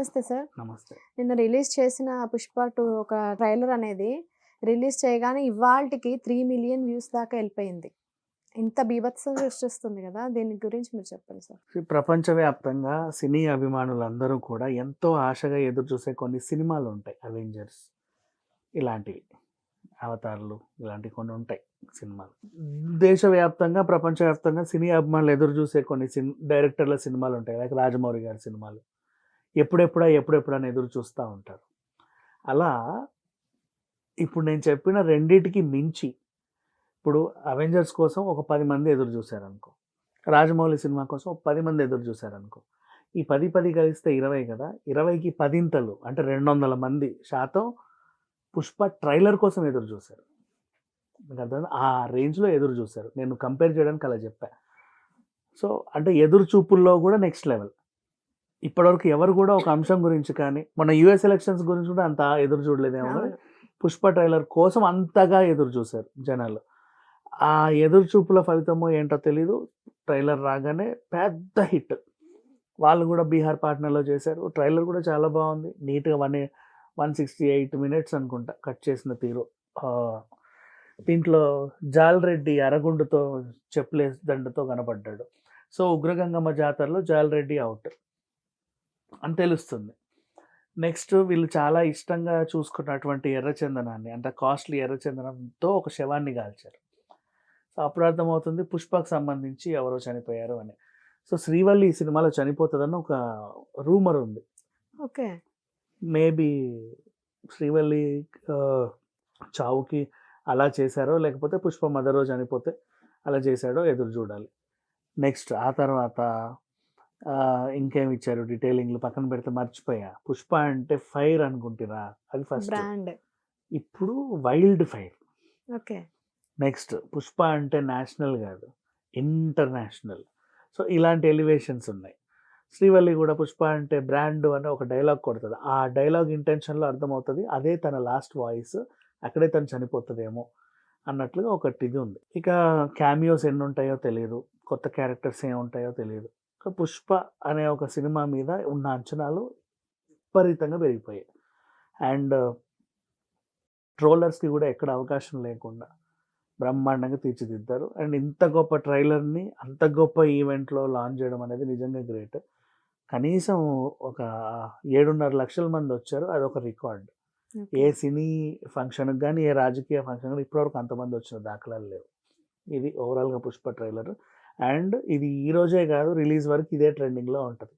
నమస్తే సార్. నమస్తే. నిన్న రిలీజ్ చేసిన 'పుష్ప 2' ఒక ట్రైలర్ అనేది రిలీజ్ చేయగానే ఇవాల్టికి 3,000,000 వ్యూస్ దాకా ఎళ్ళిపోయింది. ఇంత బీభత్సం సృష్టిస్తుంది గదా! దీని గురించి మీరు చెప్పండి సార్. ప్రపంచవ్యాప్తంగా సినీ అభిమానులందరూ కూడా ఎంతో ఆశగా ఎదురుచూసే కొన్ని సినిమాలుంటాయి. 'అవెంజర్స్' ఇలాంటివి. 'అవతార్‌లు' ఇలాంటివి కొన్ని ఉంటాయి సినిమాలు. దేశవ్యాప్తంగా, ప్రపంచవ్యాప్తంగా సినీ అభిమానులు ఎదురుచూసే కొన్ని డైరెక్టర్ల సినిమాలుంటాయి. లైక్ 'రాజమౌళి' గారి సినిమాలు. ఎప్పుడెప్పుడా, ఎప్పుడెప్పుడా అని ఎదురు చూస్తా ఉంటారు. అలా ఇప్పుడు నేను చెప్పిన రెండిటికి మించి ఇప్పుడు 'అవెంజర్స్' కోసం ఒక 10 మంది ఎదురు చూసారనుకో. 'రాజమౌళి' సినిమా కోసం ఒక 10 మంది ఎదురు చూసారనుకో. ఈ 10, 10 కలిస్తే 20 కదా! 20కి పదింతలు అంటే 200 మంది శాతం 'పుష్ప' ట్రైలర్ కోసం ఎదురు చూసారు. మీకు అర్థమైందా? ఆ రేంజ్‌లో ఎదురు చూసారు. నేను కంపేర్ చేయడానికి అలా చెప్పా. సో, అంటే ఎదురు చూపుల్లో కూడా నెక్స్ట్ లెవెల్. ఇప్పటివరకు ఎవరు కూడా ఒక అంశం గురించి కానీ, మొన్న యూఎస్ ఎలక్షన్స్ గురించి కూడా అంత ఎదురు చూడలేదేమో గాని, అవును. 'పుష్ప' ట్రైలర్ కోసం అంతగా ఎదురు చూసారు జనాలు. ఆ ఎదురు చూపుల ఫలితమో ఏంటో తెలీదు. ట్రైలర్ రాగానే పెద్ద హిట్. వాళ్ళు కూడా బీహార్ పాట్నాలో చేశారు. ట్రైలర్ కూడా చాలా బాగుంది. నీట్‌గా 168 మినిట్స్ అనుకుంటా కట్ చేసిన తీరు. దీంట్లో జాల్రెడ్డి అరగుండుతో చెప్పులేసి దండతో కనపడ్డాడు. సో, 'ఉగ్రగంగమ్మ' జాతరలో జాల్రెడ్డి ఔట్ అని తెలుస్తుంది. నెక్స్ట్ వీళ్ళు చాలా ఇష్టంగా చూసుకున్నటువంటి ఎర్రచందనాన్ని అంటే కాస్ట్‌లీ ఎర్రచందనంతో ఒక శవాన్ని కాల్చారు. సో, అప్పుడు అర్థమవుతుంది 'పుష్ప'కి సంబంధించి ఎవరో చనిపోయారు అని. సో, 'శ్రీవల్లి' ఈ సినిమాలో చనిపోతదని ఒక రూమర్ ఉంది. ఓకే. మేబీ 'శ్రీవల్లి' చావుకి అలా చేశారో, లేకపోతే 'పుష్ప' మదరో చనిపోతే అలా చేశాడో ఎదురు చూడాలి. నెక్స్ట్ ఆ తర్వాత ఇంకేమి ఇచ్చారు డీటెయిలింగ్‌లు పక్కన పెడితే మర్చిపోయా. 'పుష్ప' అంటే ఫైర్ అనుకుంటిరా? అది ఫస్ట్. బ్రాండ్. ఇప్పుడు wild fire. Okay. Next 'Pushpa' అంటే నేషనల్ కాదు, ఇంటర్నేషనల్. సో, ఇలాంటి ఎలివేషన్స్ ఉన్నాయి. 'శ్రీవల్లి' కూడా 'పుష్ప' అంటే బ్రాండ్ అని ఒక డైలాగ్ కొడతది. ఆ డైలాగ్ ఇంటెన్షన్‌లో అర్థమవుతది. అదే తన లాస్ట్ వాయిస్. అక్కడే తను చనిపోతదేమో అన్నట్లుగా ఒకటి ఇది ఉంది. ఇక క్యామియోస్ ఎన్నుంటాయో తెలీదు. కొత్త క్యారెక్టర్స్ ఏముంటాయో తెలీదు. 'పుష్ప' అనే ఒక సినిమా మీద ఉన్న అంచనాలు విపరీతంగా పెరిగిపోయాయి. అండ్ ట్రోలర్స్‌కి కూడా ఎక్కడ అవకాశం లేకుండా బ్రహ్మాండంగా తీర్చిదిద్దారు. అండ్ ఇంత గొప్ప ట్రైలర్‌ని అంత గొప్ప ఈవెంట్‌లో లాంచ్ చేయడం అనేది నిజంగా గ్రేట్. కనీసం ఒక 7.5 లక్షల మంది వచ్చారు. అదొక రికార్డ్. ఏ సినీ ఫంక్షన్‌కి గాని, ఏ రాజకీయ ఫంక్షన్ గాని ఇప్పటివరకు అంతమంది వచ్చిన దాఖలాలు లేవు. ఇది ఓవరాల్‌గా 'పుష్ప' ట్రైలర్. అండ్ ఇది ఈ రోజే కాదు రిలీజ్ వరకు ఇదే ట్రెండింగ్‌లో ఉంటది.